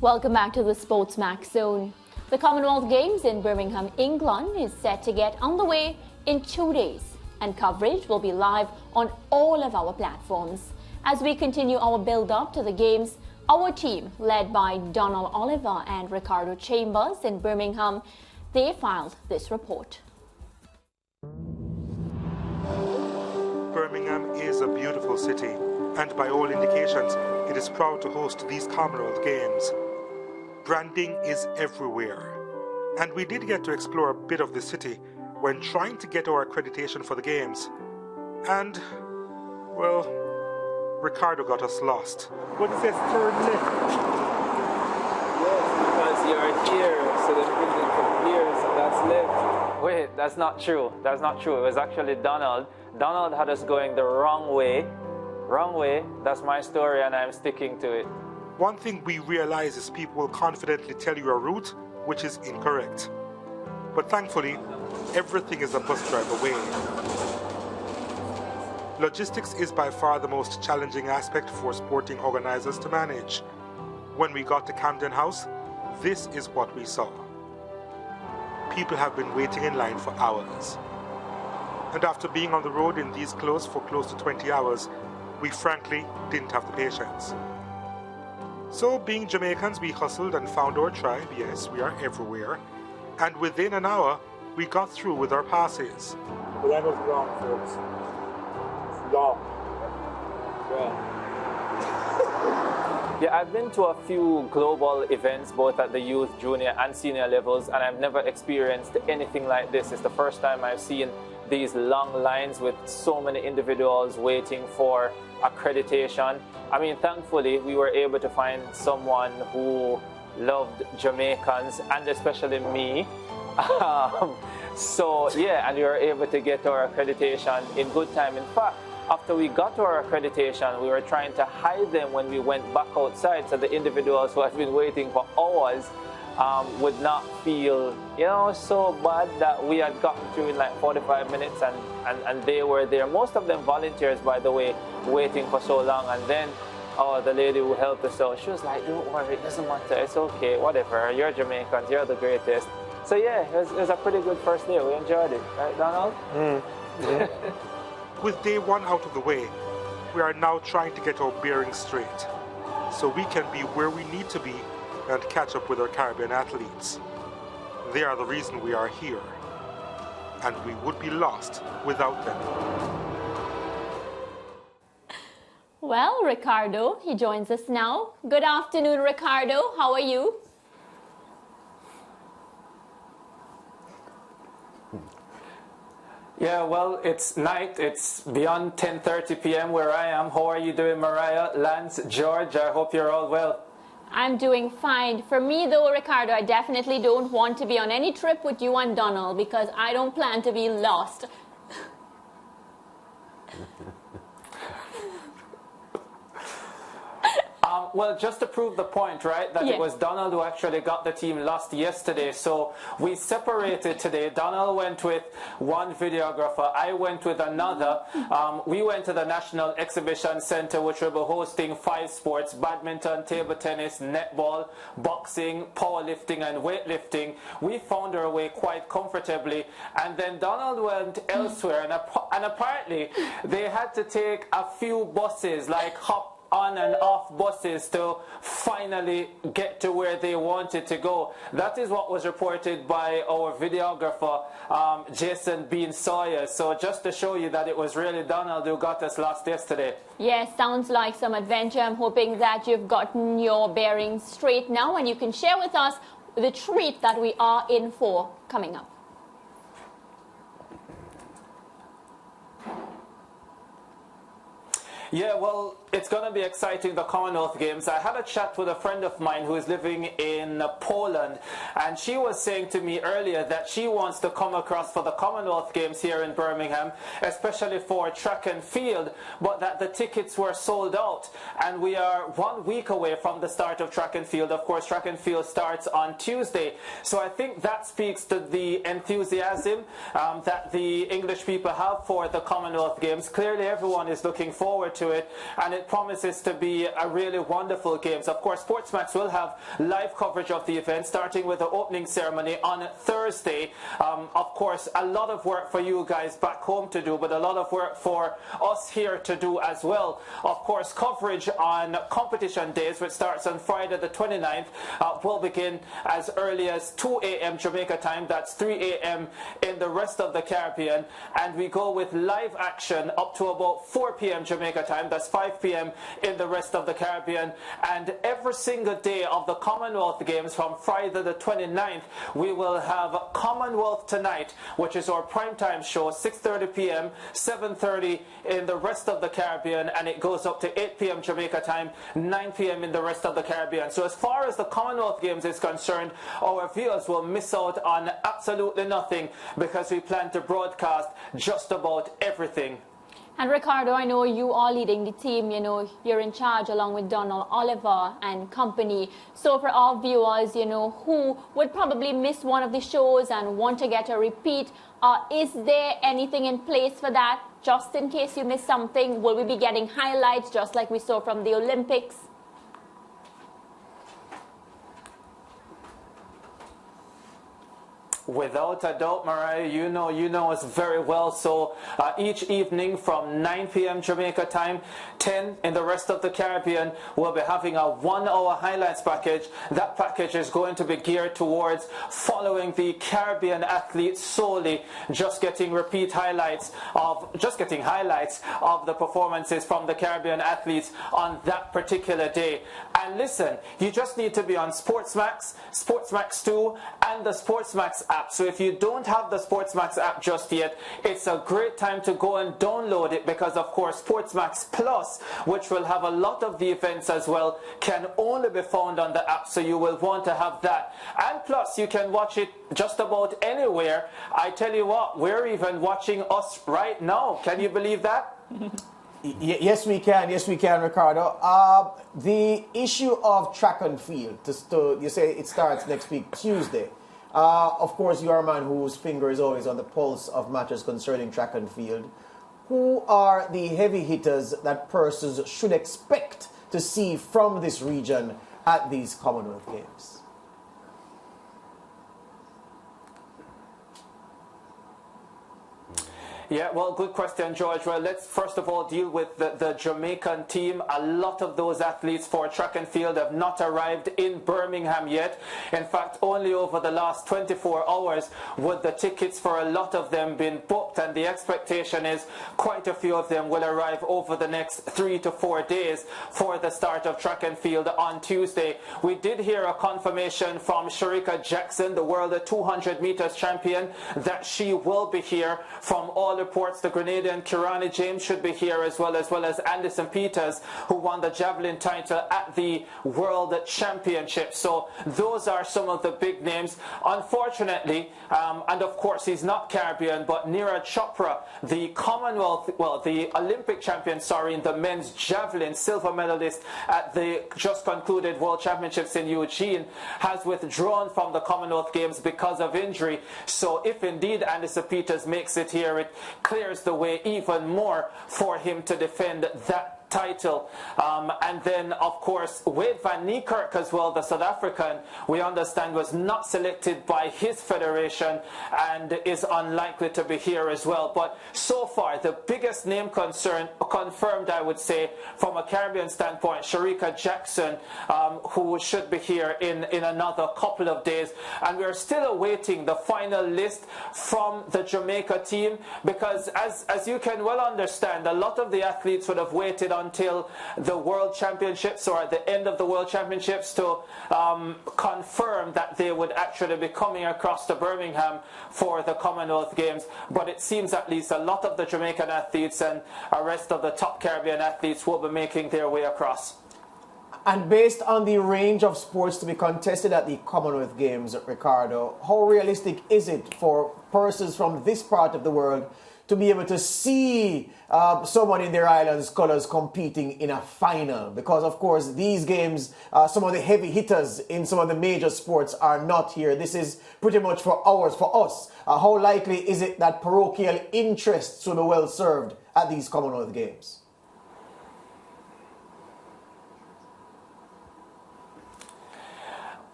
Welcome back to the SportsMax Zone. The Commonwealth Games in Birmingham, England is set to get underway in 2 days, and coverage will be live on all of our platforms. As we continue our build-up to the Games, our team, led by Donald Oliver and Ricardo Chambers in Birmingham, they filed this report. Birmingham is a beautiful city, and by all indications, it is proud to host these Commonwealth Games. Branding is everywhere, and we did get to explore a bit of the city when trying to get our accreditation for the Games. And, well, Ricardo got us lost. What is this third lift? Yes, because you're here, so the building from here, so that's left. Wait, that's not true. That's not true. It was actually Donald. Donald had us going the wrong way. Wrong way. That's my story, and I'm sticking to it. One thing we realize is people will confidently tell you a route which is incorrect. But thankfully, everything is a bus drive away. Logistics is by far the most challenging aspect for sporting organizers to manage. When we got to Camden House, this is what we saw. People have been waiting in line for hours. And after being on the road in these clothes for close to 20 hours, we frankly didn't have the patience. So, being Jamaicans, we hustled and found our tribe. Yes, we are everywhere. And within an hour, we got through with our passes. But I was wrong, folks. It's long. Yeah, I've been to a few global events, both at the youth, junior, and senior levels, and I've never experienced anything like this. It's the first time I've seen these long lines with so many individuals waiting for accreditation. I mean, thankfully, we were able to find someone who loved Jamaicans, and especially me. So, yeah, and we were able to get our accreditation in good time. In fact, after we got our accreditation, we were trying to hide them when we went back outside, so the individuals who had been waiting for hours would not feel, so bad that we had gotten through in like 45 minutes and they were there. Most of them volunteers, by the way, waiting for so long. And then, the lady who helped us out, she was like, don't worry, it doesn't matter, it's okay, whatever, you're Jamaicans, you're the greatest. So yeah, it was a pretty good first day. We enjoyed it, right, Donald? Yeah. With day one out of the way, we are now trying to get our bearings straight, so we can be where we need to be and catch up with our Caribbean athletes. They are the reason we are here, and we would be lost without them. Well, Ricardo, he joins us now. Good afternoon, Ricardo. How are you? Yeah, well, it's night. It's beyond 10:30 p.m. where I am. How are you doing, Mariah, Lance, George? I hope you're all well. I'm doing fine. For me, though, Ricardo, I definitely don't want to be on any trip with you and Donald because I don't plan to be lost. Well, just to prove the point, right, that Yeah. It was Donald who actually got the team lost yesterday. So we separated today. Donald went with one videographer. I went with another. We went to the National Exhibition Center, which will be hosting 5 sports: badminton, table tennis, netball, boxing, powerlifting, and weightlifting. We found our way quite comfortably. And then Donald went elsewhere. And apparently, they had to take a few buses, like hop on and off buses to finally get to where they wanted to go. That is what was reported by our videographer, Jason Bean Sawyer. So just to show you that it was really Donald who got us lost yesterday. Yes, sounds like some adventure. I'm hoping that you've gotten your bearings straight now and you can share with us the treat that we are in for coming up. Yeah, well, it's going to be exciting, the Commonwealth Games. I had a chat with a friend of mine who is living in Poland, and she was saying to me earlier that she wants to come across for the Commonwealth Games here in Birmingham, especially for track and field, but that the tickets were sold out. And we are 1 week away from the start of track and field. Of course, track and field starts on Tuesday. So I think that speaks to the enthusiasm that the English people have for the Commonwealth Games. Clearly, everyone is looking forward to it, and it promises to be a really wonderful games. Of course, SportsMax will have live coverage of the event, starting with the opening ceremony on Thursday. Of course, a lot of work for you guys back home to do, but a lot of work for us here to do as well. Of course, coverage on competition days, which starts on Friday the 29th, will begin as early as 2 a.m. Jamaica time. That's 3 a.m. in the rest of the Caribbean. And we go with live action up to about 4 p.m. Jamaica time. That's 5 p.m. in the rest of the Caribbean. And every single day of the Commonwealth Games from Friday the 29th, we will have Commonwealth Tonight, which is our primetime show, 6:30 p.m., 7:30 in the rest of the Caribbean, and it goes up to 8 p.m. Jamaica time, 9 p.m. in the rest of the Caribbean. So as far as the Commonwealth Games is concerned, our viewers will miss out on absolutely nothing because we plan to broadcast just about everything. And Ricardo, I know you are leading the team, you know, you're in charge along with Donald Oliver and company. So for our viewers, you know, who would probably miss one of the shows and want to get a repeat, is there anything in place for that? Just in case you miss something, will we be getting highlights just like we saw from the Olympics? Without a doubt, Mariah, you know us very well. So each evening from 9 p.m. Jamaica time, 10 in the rest of the Caribbean, we'll be having a 1-hour highlights package. That package is going to be geared towards following the Caribbean athletes solely, just getting highlights of the performances from the Caribbean athletes on that particular day. And listen, you just need to be on SportsMax, SportsMax 2, and the SportsMax app. So if you don't have the SportsMax app just yet, it's a great time to go and download it, because of course SportsMax Plus, which will have a lot of the events as well, can only be found on the app, so you will want to have that. And plus you can watch it just about anywhere. I tell you what, we're even watching us right now. Can you believe that? Yes, we can. Yes, we can, Ricardo. The issue of track and field, you say it starts next week, Tuesday. Of course, you are a man whose finger is always on the pulse of matters concerning track and field. Who are the heavy hitters that persons should expect to see from this region at these Commonwealth Games? Yeah, well, good question, George. Well, let's first of all deal with the Jamaican team. A lot of those athletes for track and field have not arrived in Birmingham yet. In fact, only over the last 24 hours would the tickets for a lot of them been booked, and the expectation is quite a few of them will arrive over the next 3 to 4 days for the start of track and field on Tuesday. We did hear a confirmation from Sharika Jackson, the world 200 meters champion, that she will be here. From all reports, the Grenadian Kirani James should be here as well as Anderson Peters, who won the javelin title at the World Championship. So those are some of the big names. Unfortunately, and of course he's not Caribbean, but Neeraj Chopra, the Olympic champion, in the men's javelin, silver medalist at the just concluded World Championships in Eugene, has withdrawn from the Commonwealth Games because of injury. So if indeed Anderson Peters makes it here, it clears the way even more for him to defend that title. And then of course Wade van Niekerk as well, the South African, we understand was not selected by his federation and is unlikely to be here as well. But so far the biggest name confirmed, I would say, from a Caribbean standpoint, Sharika Jackson, who should be here in another couple of days. And we are still awaiting the final list from the Jamaica team, because as you can well understand, a lot of the athletes would have waited until the World Championships or at the end of the World Championships to confirm that they would actually be coming across to Birmingham for the Commonwealth Games. But it seems at least a lot of the Jamaican athletes and the rest of the top Caribbean athletes will be making their way across. And based on the range of sports to be contested at the Commonwealth Games, Ricardo, how realistic is it for persons from this part of the world to be able to see someone in their island's colours competing in a final? Because, of course, these games, some of the heavy hitters in some of the major sports are not here. This is pretty much for us. How likely is it that parochial interests will be well served at these Commonwealth Games?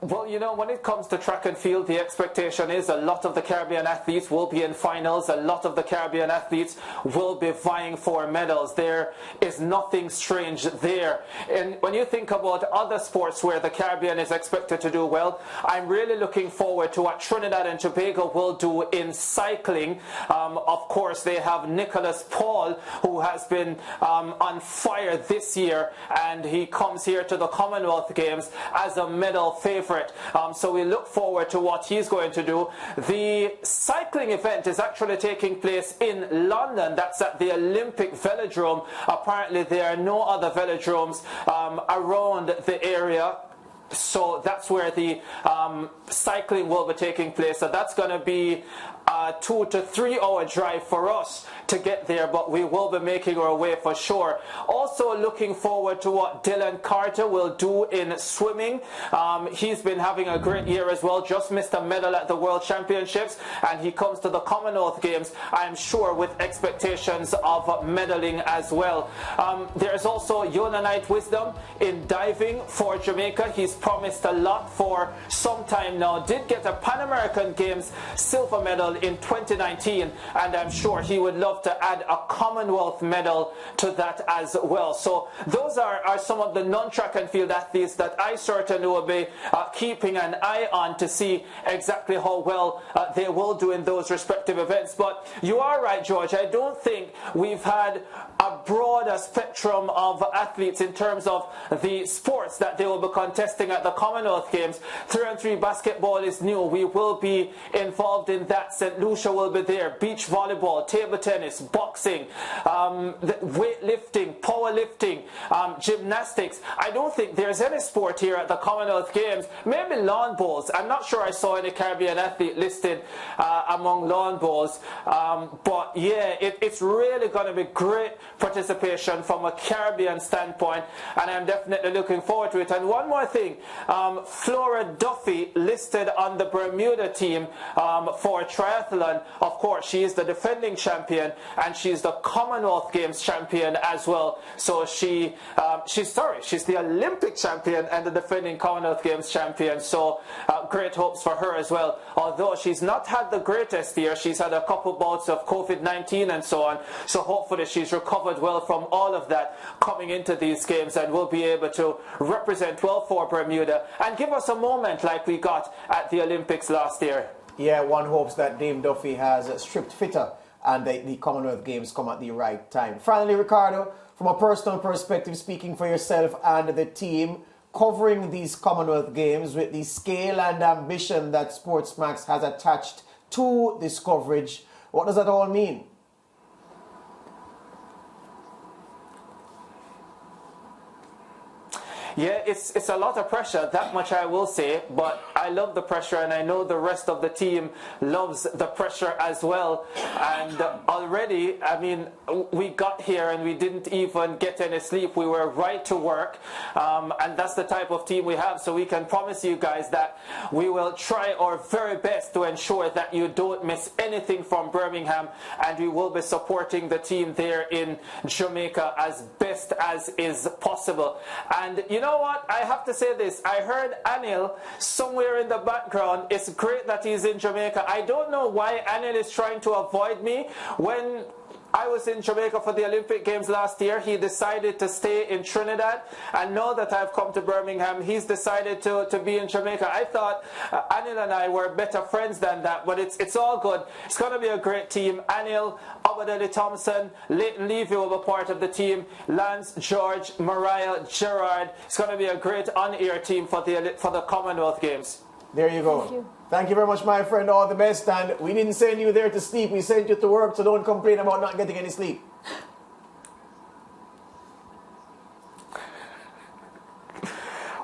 Well, you know, when it comes to track and field, the expectation is a lot of the Caribbean athletes will be in finals. A lot of the Caribbean athletes will be vying for medals. There is nothing strange there. And when you think about other sports where the Caribbean is expected to do well, I'm really looking forward to what Trinidad and Tobago will do in cycling. Of course, they have Nicholas Paul, who has been on fire this year, and he comes here to the Commonwealth Games as a medal favorite. So we look forward to what he's going to do. The cycling event is actually taking place in London. That's at the Olympic Velodrome. Apparently there are no other velodromes around the area. So that's where the cycling will be taking place. So that's going to be a 2 to 3 hour drive for us to get there, but we will be making our way for sure. Also looking forward to what Dylan Carter will do in swimming. He's been having a great year as well, just missed a medal at the World Championships, and he comes to the Commonwealth Games, I'm sure, with expectations of medaling as well. There's also Yona Knight Wisdom in diving for Jamaica. He's promised a lot for some time now. Did get a Pan American Games silver medal in 2019, and I'm sure he would love to add a Commonwealth medal to that as well. So those are some of the non-track and field athletes that I certainly will be keeping an eye on to see exactly how well they will do in those respective events. But you are right, George. I don't think we've had a broader spectrum of athletes in terms of the sports that they will be contesting at the Commonwealth Games. 3-on-3 basketball is new. We will be involved in that. St. Lucia will be there. Beach volleyball, table tennis, boxing, weightlifting, powerlifting, gymnastics. I don't think there's any sport here at the Commonwealth Games. Maybe lawn bowls. I'm not sure I saw any Caribbean athlete listed among lawn bowls. But yeah, it's really going to be great participation from a Caribbean standpoint, and I'm definitely looking forward to it. And one more thing, Flora Duffy listed on the Bermuda team for triathlon. Of course, she is the defending champion, and she's the Commonwealth Games champion as well. So she's the Olympic champion and the defending Commonwealth Games champion. So great hopes for her as well. Although she's not had the greatest year, she's had a couple bouts of COVID-19 and so on. So hopefully she's recovered well from all of that coming into these games, and will be able to represent well for Bermuda and give us a moment like we got at the Olympics last year. Yeah, one hopes that Dame Duffy has stripped fitter and the Commonwealth Games come at the right time. Finally, Ricardo, from a personal perspective, speaking for yourself and the team, covering these Commonwealth Games with the scale and ambition that SportsMax has attached to this coverage, what does that all mean? Yeah, it's a lot of pressure, that much I will say, but I love the pressure, and I know the rest of the team loves the pressure as well. And already, I mean, we got here and we didn't even get any sleep. We were right to work, and that's the type of team we have. So we can promise you guys that we will try our very best to ensure that you don't miss anything from Birmingham, and we will be supporting the team there in Jamaica as best as is possible. And you know what? I have to say this. I heard Anil somewhere in the background. It's great that he's in Jamaica. I don't know why Anil is trying to avoid me. When I was in Jamaica for the Olympic Games last year, he decided to stay in Trinidad, and now that I've come to Birmingham, he's decided to be in Jamaica. I thought Anil and I were better friends than that, but it's all good. It's going to be a great team. Anil, Abadeli Thompson, Leighton Levy will be part of the team, Lance, George, Mariah, Gerard. It's going to be a great on-air team for the Commonwealth Games. There you go. Thank you very much, my friend. All the best. And we didn't send you there to sleep. We sent you to work, so don't complain about not getting any sleep.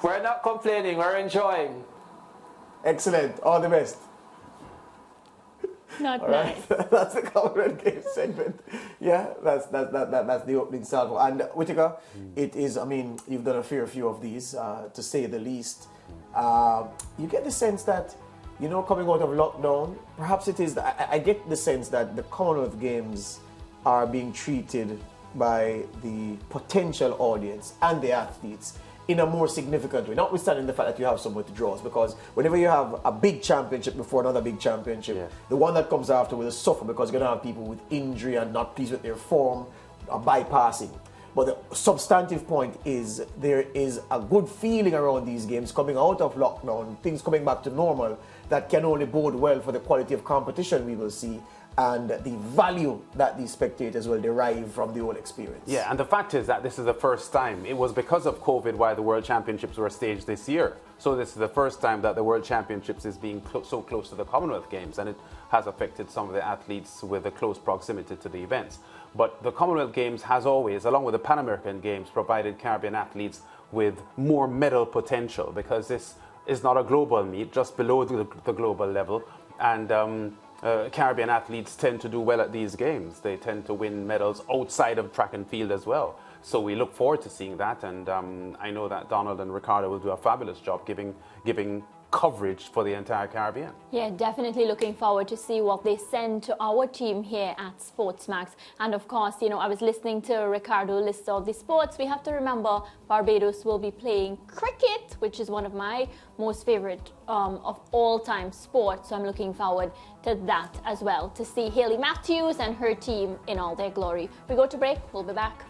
We're not complaining. We're enjoying. Excellent. All the best. Not All nice. right. That's the Commonwealth Games segment. Yeah, that's the opening salvo. And Whittaker, it is, I mean, you've done a fair few of these, to say the least. You get the sense that, you know, coming out of lockdown, perhaps it is, I get the sense that the Commonwealth Games are being treated by the potential audience and the athletes in a more significant way, notwithstanding the fact that you have some withdrawals, because whenever you have a big championship before another big championship, the one that comes after will suffer because you're going to have people with injury and not pleased with their form, bypassing. But the substantive point is there is a good feeling around these games coming out of lockdown, things coming back to normal, that can only bode well for the quality of competition we will see and the value that these spectators will derive from the whole experience. Yeah, and the fact is that this is the first time. It was because of COVID why the World Championships were staged this year. So this is the first time that the World Championships is being so close to the Commonwealth Games, and it has affected some of the athletes with a close proximity to the events. But the Commonwealth Games has always, along with the Pan American Games, provided Caribbean athletes with more medal potential, because this is not a global meet, just below the global level. And Caribbean athletes tend to do well at these games. They tend to win medals outside of track and field as well. So we look forward to seeing that, and I know that Donald and Ricardo will do a fabulous job giving coverage for the entire Caribbean. Yeah, definitely looking forward to see what they send to our team here at SportsMax. And of course, you know, I was listening to Ricardo list all the sports. We have to remember Barbados will be playing cricket, which is one of my most favorite of all-time sports. So I'm looking forward to that as well, to see Hayley Matthews and her team in all their glory. We go to break, we'll be back.